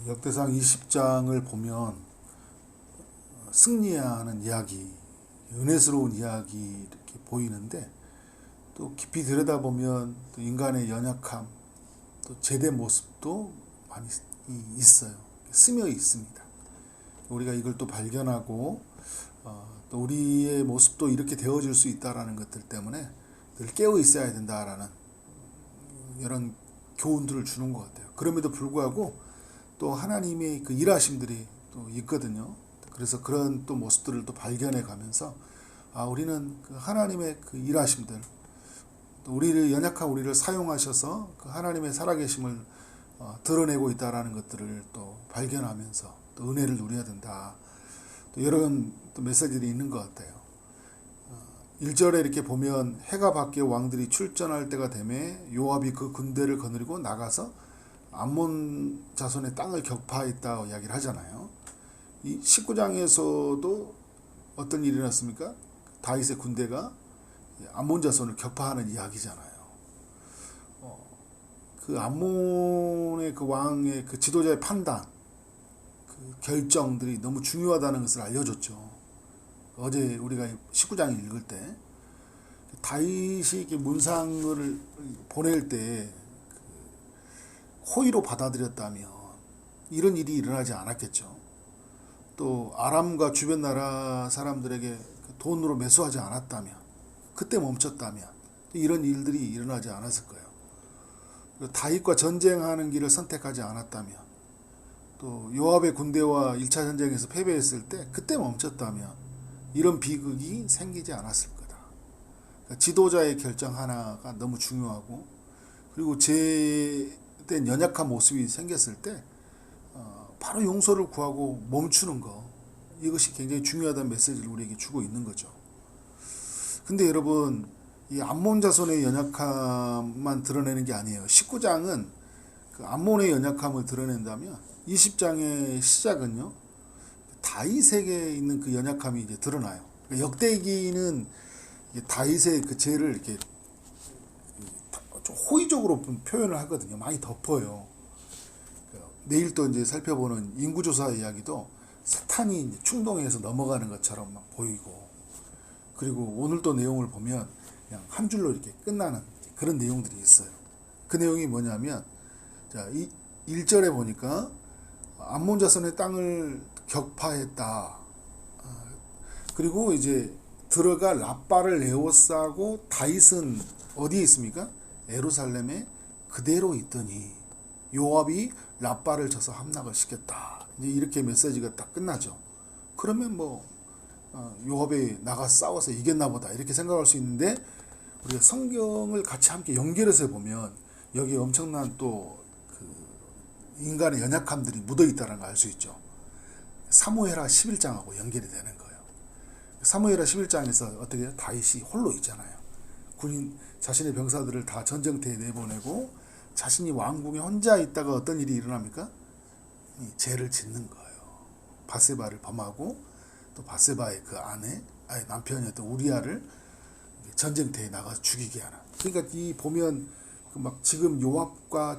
역대상 20장을 보면 승리하는 이야기, 은혜스러운 이야기 이렇게 보이는데, 또 깊이 들여다보면 또 인간의 연약함, 또 제대 모습도 많이 있어요. 스며 있습니다. 우리가 이걸 또 발견하고 또 우리의 모습도 이렇게 되어질 수 있다라는 것들 때문에 늘 깨어 있어야 된다라는 이런 교훈들을 주는 것 같아요. 그럼에도 불구하고 또 하나님의 그 일하심들이 또 있거든요. 그래서 그런 또 모습들을 또 발견해 가면서 우리는 그 하나님의 그 일하심들, 또 우리를 연약한 우리를 사용하셔서 그 하나님의 살아계심을 드러내고 있다라는 것들을 또 발견하면서 또 은혜를 누려야 된다. 또 이런 또 메시지들이 있는 것 같아요. 1절에 이렇게 보면 해가 바뀌어 왕들이 출전할 때가 되매 요압이 그 군대를 거느리고 나가서 암몬 자손의 땅을 격파했다 이야기를 하잖아요. 이 19장에서도 어떤 일이 났습니까? 다윗의 군대가 암몬 자손을 격파하는 이야기잖아요. 그 암몬의 그 왕의 그 지도자의 판단, 그 결정들이 너무 중요하다는 것을 알려줬죠. 어제 우리가 19장을 읽을 때 다윗이 문상을 보낼 때 호의로 받아들였다면 이런 일이 일어나지 않았겠죠. 또 아람과 주변 나라 사람들에게 돈으로 매수하지 않았다면, 그때 멈췄다면 이런 일들이 일어나지 않았을 거예요. 다윗과 전쟁하는 길을 선택하지 않았다면, 또 요압의 군대와 1차 전쟁에서 패배했을 때 그때 멈췄다면 이런 비극이 생기지 않았을 거다. 그러니까 지도자의 결정 하나가 너무 중요하고, 그리고 제된 연약한 모습이 생겼을 때 바로 용서를 구하고 멈추는 거, 이것이 굉장히 중요하다는 메시지를 우리에게 주고 있는 거죠. 근데 여러분, 이 암몬 자손의 연약함만 드러내는 게 아니에요. 19장은 그 암몬의 연약함을 드러낸다면 20장의 시작은요, 다윗에게 있는 그 연약함이 이제 드러나요. 그러니까 역대기는 다윗의 그 죄를 이렇게 좀 호의적으로 표현을 하거든요. 많이 덮어요. 내일 또 이제 살펴보는 인구조사 이야기도 사탄이 이제 충동해서 넘어가는 것처럼 막 보이고, 그리고 오늘 또 내용을 보면 그냥 한 줄로 이렇게 끝나는 그런 내용들이 있어요. 그 내용이 뭐냐면, 자, 1절에 보니까 암몬 자손의 땅을 격파했다. 그리고 이제 들어가 라빠를 에워싸고 다윗은 어디에 있습니까? 예루살렘에 그대로 있더니 요압이 라빠를 쳐서 함락을 시켰다. 이제 이렇게 메시지가 딱 끝나죠. 그러면 요압이 나가 싸워서 이겼나 보다 이렇게 생각할 수 있는데, 우리가 성경을 같이 함께 연결해서 보면 여기에 엄청난 또 그 인간의 연약함들이 묻어 있다는 걸 알 수 있죠. 사무엘하 11장하고 연결이 되는 거예요. 사무엘하 11장에서 어떻게 해요? 다윗이 홀로 있잖아요. 군인 자신의 병사들을 다 전쟁터에 내보내고 자신이 왕궁에 혼자 있다가 어떤 일이 일어납니까? 죄를 짓는 거예요. 밧세바를 범하고, 또 밧세바의 그 남편이었던 우리아를 전쟁터에 나가서 죽이게 하는. 그러니까 이 보면 그 막 지금 요압과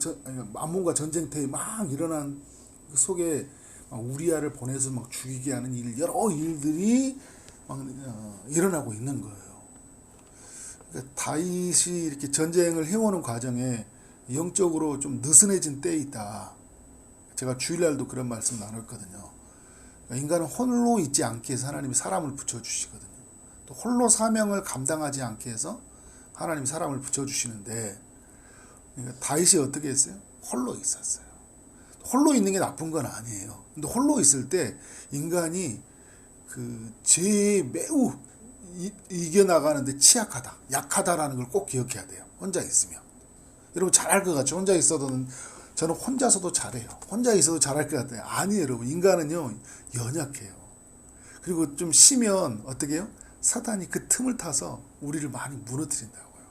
암몬과 전쟁터에 막 일어난 그 속에 막 우리아를 보내서 막 죽이게 하는 여러 일들이 막 일어나고 있는 거예요. 그러니까 다윗이 이렇게 전쟁을 해오는 과정에 영적으로 좀 느슨해진 때에 있다. 제가 주일날도 그런 말씀 나눴거든요. 인간은 홀로 있지 않게 해서 하나님이 사람을 붙여주시거든요. 또 홀로 사명을 감당하지 않게 해서 하나님이 사람을 붙여주시는데, 그러니까 다윗이 어떻게 했어요? 홀로 있었어요. 홀로 있는 게 나쁜 건 아니에요. 근데 홀로 있을 때 인간이 그 죄에 매우 이겨나가는데 취약하다, 약하다라는 걸 꼭 기억해야 돼요. 혼자 있으면. 여러분 잘 알 것 같죠? 혼자 있어도, 저는 혼자서도 잘해요. 혼자 있어도 잘할 것 같아요. 아니에요, 여러분. 인간은요, 연약해요. 그리고 좀 쉬면 어떻게 해요? 사탄이 그 틈을 타서 우리를 많이 무너뜨린다고요.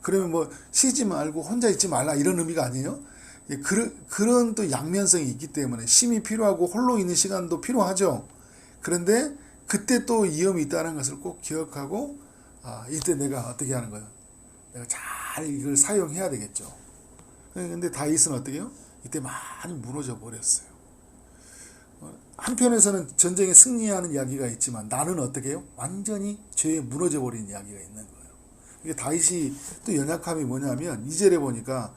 그러면 쉬지 말고 혼자 있지 말라 이런 의미가 아니에요. 그런 또 양면성이 있기 때문에 쉼이 필요하고 홀로 있는 시간도 필요하죠. 그런데 그때 또 위험이 있다는 것을 꼭 기억하고, 이때 내가 어떻게 하는 거예요? 내가 잘 이걸 사용해야 되겠죠. 근데 다윗은 어떻게 해요? 이때 많이 무너져 버렸어요. 한편에서는 전쟁에 승리하는 이야기가 있지만 나는 어떻게 해요? 완전히 죄에 무너져 버린 이야기가 있는 거예요. 이게 다윗이 또 연약함이 뭐냐면 2절에 보니까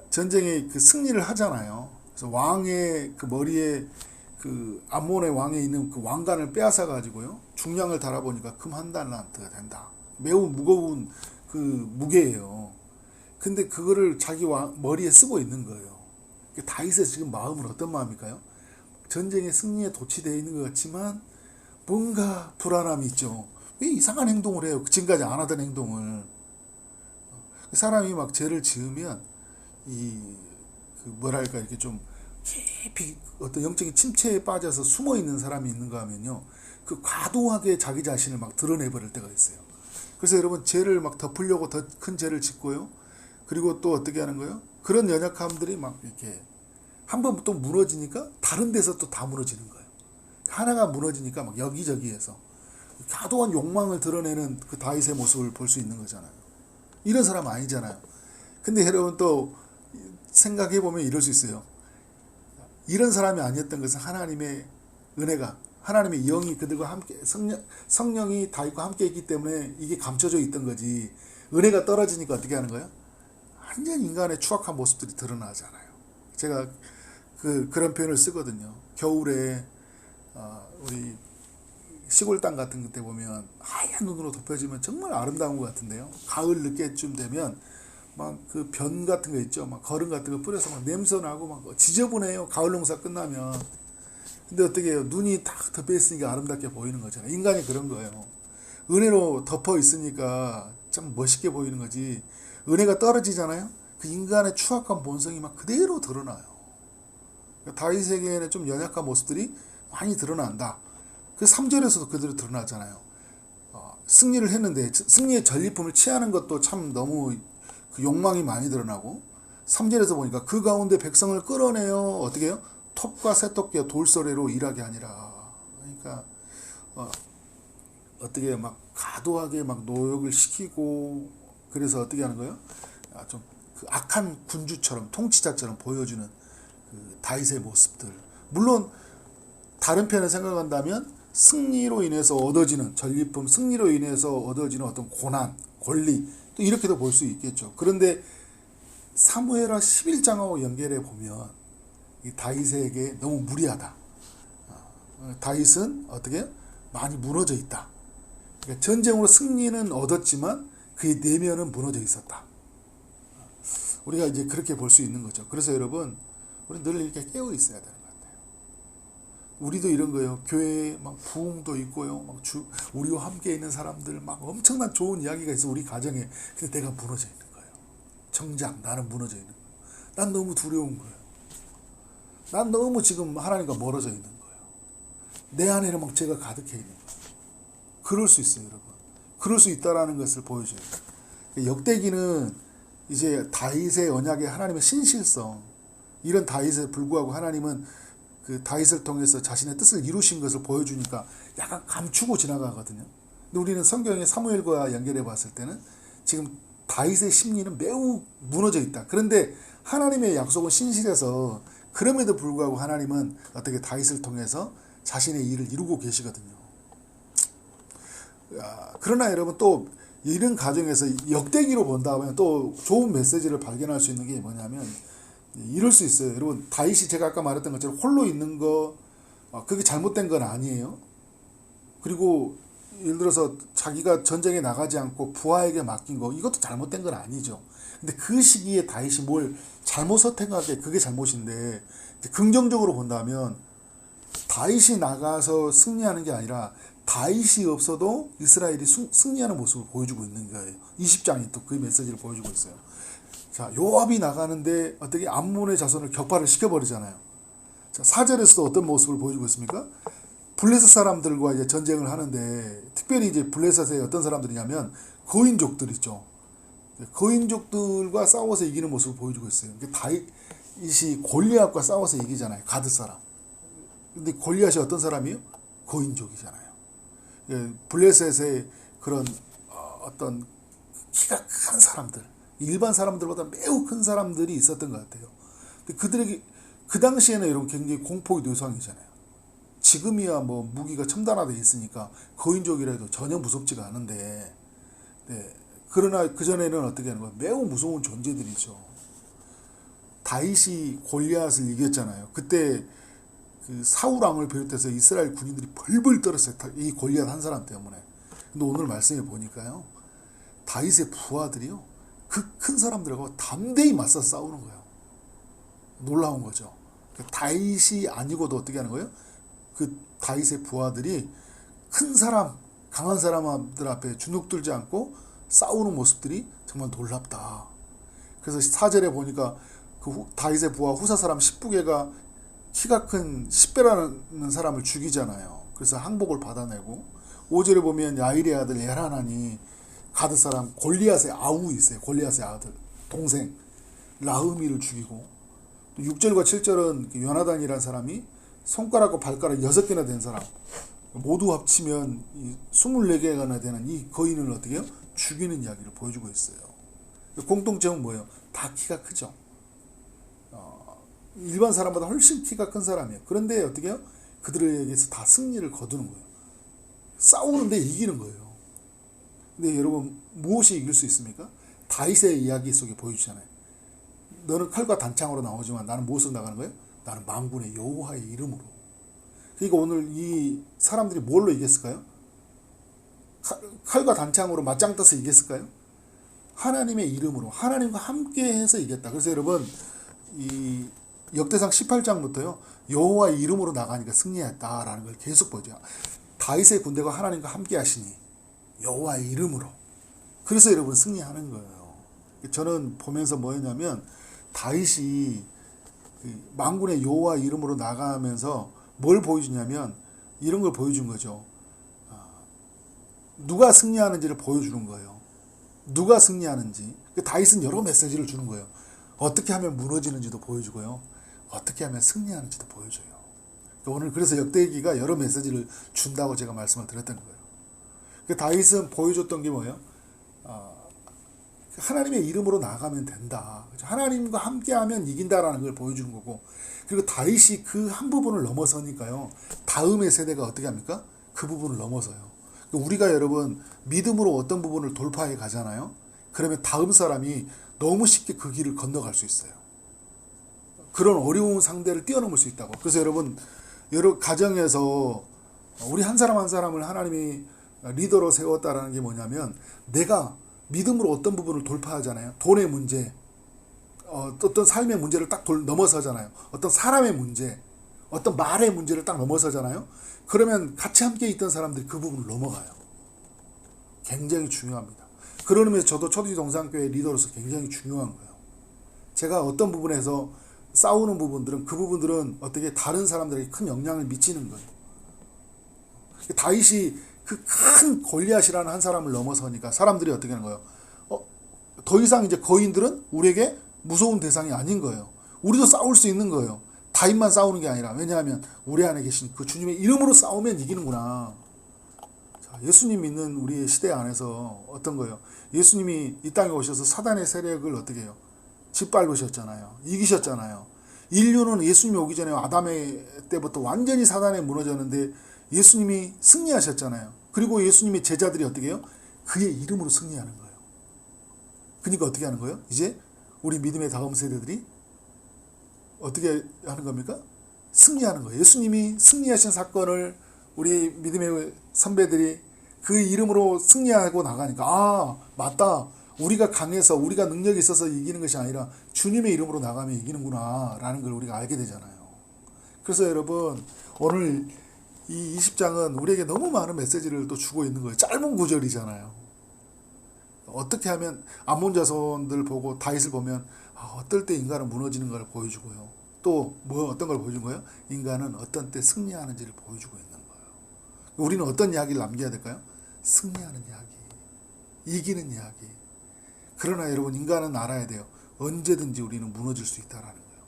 전쟁에 그 승리를 하잖아요. 그래서 왕의 그 머리에 그 암몬의 왕에 있는 그 왕관을 빼앗아 가지고요. 중량을 달아보니까 금 한 달란트가 된다. 매우 무거운 그 무게예요. 근데 그거를 자기 머리에 쓰고 있는 거예요. 다윗의 지금 마음은 어떤 마음일까요? 전쟁의 승리에 도취되어 있는 것 같지만 뭔가 불안함이 있죠. 왜 이상한 행동을 해요? 지금까지 안 하던 행동을. 사람이 막 죄를 지으면 그 뭐랄까 이렇게 좀 깊이 어떤 영적인 침체에 빠져서 숨어 있는 사람이 있는가 하면요, 그 과도하게 자기 자신을 막 드러내버릴 때가 있어요. 그래서 여러분 죄를 막 덮으려고 더 큰 죄를 짓고요. 그리고 또 어떻게 하는 거예요? 그런 연약함들이 막 이렇게 한 번 또 무너지니까 다른 데서 또 다 무너지는 거예요. 하나가 무너지니까 막 여기저기에서 과도한 욕망을 드러내는 그 다윗의 모습을 볼 수 있는 거잖아요. 이런 사람 아니잖아요. 근데 여러분 또 생각해보면 이럴 수 있어요. 이런 사람이 아니었던 것은 하나님의 은혜가, 하나님의 영이 그들과 함께, 성령이 다윗과 함께 있기 때문에 이게 감춰져 있던 거지. 은혜가 떨어지니까 어떻게 하는 거예요? 완전 인간의 추악한 모습들이 드러나잖아요. 제가 그런 표현을 쓰거든요. 겨울에 우리 시골 땅 같은 데 보면 하얀 눈으로 덮여지면 정말 아름다운 것 같은데요. 가을 늦게쯤 되면 막 그 변 같은 거 있죠. 막 거름 같은 거 뿌려서 막 냄새 나고 막 지저분해요. 가을 농사 끝나면. 근데 어떻게 해요? 눈이 딱 덮여 있으니까 아름답게 보이는 거잖아요. 인간이 그런 거예요. 은혜로 덮어 있으니까 참 멋있게 보이는 거지. 은혜가 떨어지잖아요. 그 인간의 추악한 본성이 막 그대로 드러나요. 다윗에게는 좀 연약한 모습들이 많이 드러난다. 그 3절에서도 그대로 드러나잖아요. 승리를 했는데 승리의 전리품을 취하는 것도 참 너무 그 욕망이 많이 드러나고, 3절에서 보니까 그 가운데 백성을 끌어내어 어떻게 해요? 톱과 새톱과 돌소리로 일하게 하니라. 그러니까 어떻게 막 과도하게 막 노역을 시키고, 그래서 어떻게 하는 거예요? 좀 그 악한 군주처럼, 통치자처럼 보여주는 그 다윗의 모습들. 물론 다른 편을 생각한다면 승리로 인해서 얻어지는 전리품, 승리로 인해서 얻어지는 어떤 고난, 권리, 또 이렇게도 볼 수 있겠죠. 그런데 사무엘하 11장하고 연결해 보면 이 다윗에게 너무 무리하다. 다윗은 어떻게 많이 무너져 있다. 그러니까 전쟁으로 승리는 얻었지만 그의 내면은 무너져 있었다. 우리가 이제 그렇게 볼 수 있는 거죠. 그래서 여러분, 우리 늘 이렇게 깨어 있어야 되는 것 같아요. 우리도 이런 거예요. 교회에 막 부흥도 있고요. 막 우리와 함께 있는 사람들 막 엄청난 좋은 이야기가 있어, 우리 가정에. 근데 내가 무너져 있는 거예요. 정작 나는 무너져 있는 거예요. 난 너무 두려운 거예요. 난 너무 지금 하나님과 멀어져 있는 거예요. 내 안에는 막 죄가 가득해 있는 거예요. 그럴 수 있어요, 여러분. 그럴 수 있다라는 것을 보여줘요. 역대기는 이제 다윗의 언약의 하나님의 신실성, 이런 다윗에 불구하고 하나님은 그 다윗을 통해서 자신의 뜻을 이루신 것을 보여주니까 약간 감추고 지나가거든요. 근데 우리는 성경의 사무엘과 연결해 봤을 때는 지금 다윗의 심리는 매우 무너져 있다. 그런데 하나님의 약속은 신실해서 그럼에도 불구하고 하나님은 어떻게 다윗을 통해서 자신의 일을 이루고 계시거든요. 그러나 여러분, 또 이런 가정에서 역대기로 본다면 또 좋은 메시지를 발견할 수 있는 게 뭐냐면, 이럴 수 있어요. 여러분, 다윗이 제가 아까 말했던 것처럼 홀로 있는 거, 그게 잘못된 건 아니에요. 그리고 예를 들어서 자기가 전쟁에 나가지 않고 부하에게 맡긴 거, 이것도 잘못된 건 아니죠. 근데 그 시기에 다윗이 뭘 잘못 선택하게, 그게 잘못인데, 긍정적으로 본다면 다윗이 나가서 승리하는 게 아니라 다윗이 없어도 이스라엘이 승리하는 모습을 보여주고 있는 거예요. 20장이 또 그 메시지를 보여주고 있어요. 자, 요압이 나가는데 어떻게 암몬의 자손을 격파를 시켜버리잖아요. 자, 4절에서도 어떤 모습을 보여주고 있습니까? 블레셋 사람들과 이제 전쟁을 하는데, 특별히 이제 블레셋에 어떤 사람들이냐면 거인족들 있죠. 거인족들과 싸워서 이기는 모습을 보여주고 있어요. 다윗이 골리앗과 싸워서 이기잖아요. 가드 사람. 근데 골리앗이 어떤 사람이에요? 거인족이잖아요. 블레셋의 그런 어떤 키가 큰 사람들, 일반 사람들보다 매우 큰 사람들이 있었던 것 같아요. 근데 그들에게 그 당시에는 여러분 굉장히 공포의 대상이잖아요. 지금이야 뭐 무기가 첨단화돼 있으니까 거인족이라도 전혀 무섭지가 않은데, 네. 그러나 그 전에는 어떻게 하는 거예요? 매우 무서운 존재들이죠. 다윗이 골리앗을 이겼잖아요. 그때 그 사울 왕을 비롯해서 이스라엘 군인들이 벌벌 떨었어요. 이 골리앗 한 사람 때문에. 근데 오늘 말씀해 보니까요, 다윗의 부하들이요, 그 큰 사람들하고 담대히 맞서 싸우는 거예요. 놀라운 거죠. 다윗이 아니고도 어떻게 하는 거예요? 그 다윗의 부하들이 큰 사람, 강한 사람들 앞에 주눅들지 않고 싸우는 모습들이 정말 놀랍다. 그래서 4절에 보니까 그 다윗의 부하 후사 사람 10부개가 키가 큰 10배라는 사람을 죽이잖아요. 그래서 항복을 받아내고, 5절에 보면 야일의 아들 엘하나니 가드 사람 골리앗의 아우 있어요. 골리앗의 아들 동생 라흐미를 죽이고, 또 6절과 7절은 요나단이라는 사람이 손가락과 발가락 6개나 된 사람, 모두 합치면 24개가 되는 이 거인을 어떻게 해요? 죽이는 이야기를 보여주고 있어요. 공통점은 뭐예요? 다 키가 크죠. 일반 사람보다 훨씬 키가 큰 사람이에요. 그런데 어떻게 해요? 그들에게서 다 승리를 거두는 거예요. 싸우는데 이기는 거예요. 근데 여러분, 무엇이 이길 수 있습니까? 다윗의 이야기 속에 보여주잖아요. 너는 칼과 단창으로 나오지만 나는 무엇으로 나가는 거예요? 나는 만군의 여호와의 이름으로. 그러니까 오늘 이 사람들이 뭘로 이겼을까요? 칼과 단창으로 맞짱 떠서 이겼을까요? 하나님의 이름으로, 하나님과 함께해서 이겼다. 그래서 여러분, 이 역대상 18장부터요, 여호와의 이름으로 나가니까 승리했다라는 걸 계속 보죠. 다윗의 군대가 하나님과 함께 하시니 여호와의 이름으로. 그래서 여러분 승리하는 거예요. 저는 보면서 뭐였냐면, 다윗이 만군의 여호와의 이름으로 나가면서 뭘 보여주냐면 이런 걸 보여준 거죠. 누가 승리하는지를 보여주는 거예요. 누가 승리하는지. 다윗은 여러 메시지를 주는 거예요. 어떻게 하면 무너지는지도 보여주고요, 어떻게 하면 승리하는지도 보여줘요. 오늘 그래서 역대기가 여러 메시지를 준다고 제가 말씀을 드렸던 거예요. 다윗은 보여줬던 게 뭐예요? 하나님의 이름으로 나가면 된다. 하나님과 함께하면 이긴다라는 걸 보여주는 거고, 그리고 다윗이 그 한 부분을 넘어서니까요, 다음의 세대가 어떻게 합니까? 그 부분을 넘어서요. 우리가 여러분 믿음으로 어떤 부분을 돌파해 가잖아요. 그러면 다음 사람이 너무 쉽게 그 길을 건너갈 수 있어요. 그런 어려운 상대를 뛰어넘을 수 있다고. 그래서 여러분, 여러 가정에서 우리 한 사람 한 사람을 하나님이 리더로 세웠다라는 게 뭐냐면, 내가 믿음으로 어떤 부분을 돌파하잖아요. 돈의 문제, 어떤 삶의 문제를 딱 넘어서잖아요. 어떤 사람의 문제, 어떤 말의 문제를 딱 넘어서잖아요. 그러면 같이 함께 있던 사람들이 그 부분을 넘어가요. 굉장히 중요합니다. 그런 의미에서 저도 초지동산교회 리더로서 굉장히 중요한 거예요. 제가 어떤 부분에서 싸우는 부분들은, 그 부분들은 어떻게 다른 사람들에게 큰 영향을 미치는 거예요. 다윗이 그 큰 골리앗이라는 한 사람을 넘어서니까 사람들이 어떻게 하는 거예요? 더 이상 이제 거인들은 우리에게 무서운 대상이 아닌 거예요. 우리도 싸울 수 있는 거예요. 다윗만 싸우는 게 아니라, 왜냐하면 우리 안에 계신 그 주님의 이름으로 싸우면 이기는구나. 자, 예수님 믿는 우리의 시대 안에서 어떤 거예요? 예수님이 이 땅에 오셔서 사단의 세력을 어떻게 해요? 짓밟으셨잖아요. 이기셨잖아요. 인류는 예수님이 오기 전에 아담의 때부터 완전히 사단에 무너졌는데 예수님이 승리하셨잖아요. 그리고 예수님의 제자들이 어떻게 해요? 그의 이름으로 승리하는 거예요. 그러니까 어떻게 하는 거예요? 이제 우리 믿음의 다음 세대들이 어떻게 하는 겁니까? 승리하는 거예요. 예수님이 승리하신 사건을 우리 믿음의 선배들이 그 이름으로 승리하고 나가니까, 맞다. 우리가 강해서, 우리가 능력이 있어서 이기는 것이 아니라 주님의 이름으로 나가면 이기는구나 라는 걸 우리가 알게 되잖아요. 그래서 여러분, 오늘 이 20장은 우리에게 너무 많은 메시지를 또 주고 있는 거예요. 짧은 구절이잖아요. 어떻게 하면, 암몬 자손들 보고 다윗을 보면 어떨 때 인간은 무너지는 걸 보여주고요, 또 어떤 걸 보여준 거예요? 인간은 어떤 때 승리하는지를 보여주고 있는 거예요. 우리는 어떤 이야기를 남겨야 될까요? 승리하는 이야기, 이기는 이야기. 그러나 여러분, 인간은 알아야 돼요. 언제든지 우리는 무너질 수 있다라는 거예요.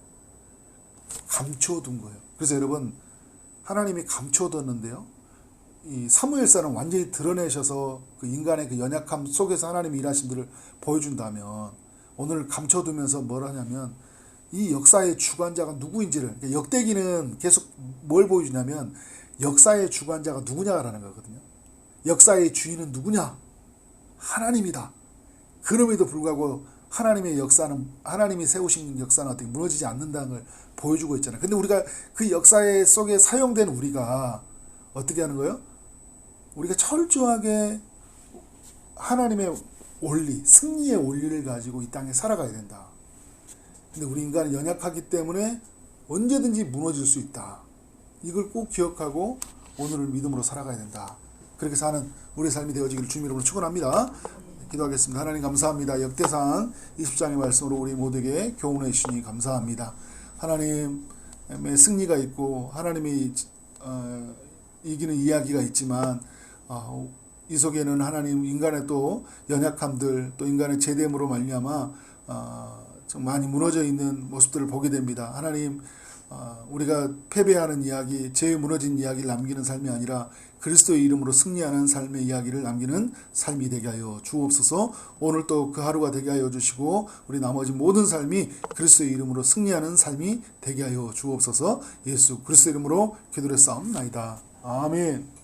감춰둔 거예요. 그래서 여러분, 하나님이 감춰뒀는데요, 이 사무엘사는 완전히 드러내셔서 그 인간의 그 연약함 속에서 하나님이 일하신 들을 보여준다면, 오늘 감춰두면서 뭘 하냐면 이 역사의 주관자가 누구인지를, 그러니까 역대기는 계속 뭘 보여주냐면 역사의 주관자가 누구냐라는 거거든요. 역사의 주인은 누구냐? 하나님이다. 그럼에도 불구하고 하나님의 역사는, 하나님이 세우신 역사는 어떻게 무너지지 않는다는 걸 보여주고 있잖아요. 근데 우리가 그 역사의 속에 사용된 우리가 어떻게 하는 거예요? 우리가 철저하게 하나님의 원리, 승리의 원리를 가지고 이 땅에 살아가야 된다. 근데 우리 인간은 연약하기 때문에 언제든지 무너질 수 있다. 이걸 꼭 기억하고 오늘을 믿음으로 살아가야 된다. 그렇게 사는 우리의 삶이 되어지기를 주님 이름으로 축원합니다. 기도하겠습니다. 하나님 감사합니다. 역대상 20장의 말씀으로 우리 모두에게 교훈해 주시니 감사합니다. 하나님의 승리가 있고 하나님이 이기는 이야기가 있지만 이 속에는 하나님 인간의 또 연약함들, 또 인간의 죄됨으로 말미암아 좀 많이 무너져 있는 모습들을 보게 됩니다. 하나님, 우리가 패배하는 이야기, 죄에 무너진 이야기를 남기는 삶이 아니라 그리스도의 이름으로 승리하는 삶의 이야기를 남기는 삶이 되게 하여 주옵소서. 오늘 또 그 하루가 되게 하여 주시고 우리 나머지 모든 삶이 그리스도의 이름으로 승리하는 삶이 되게 하여 주옵소서. 예수 그리스도의 이름으로 기도를 싸움나이다. 아멘.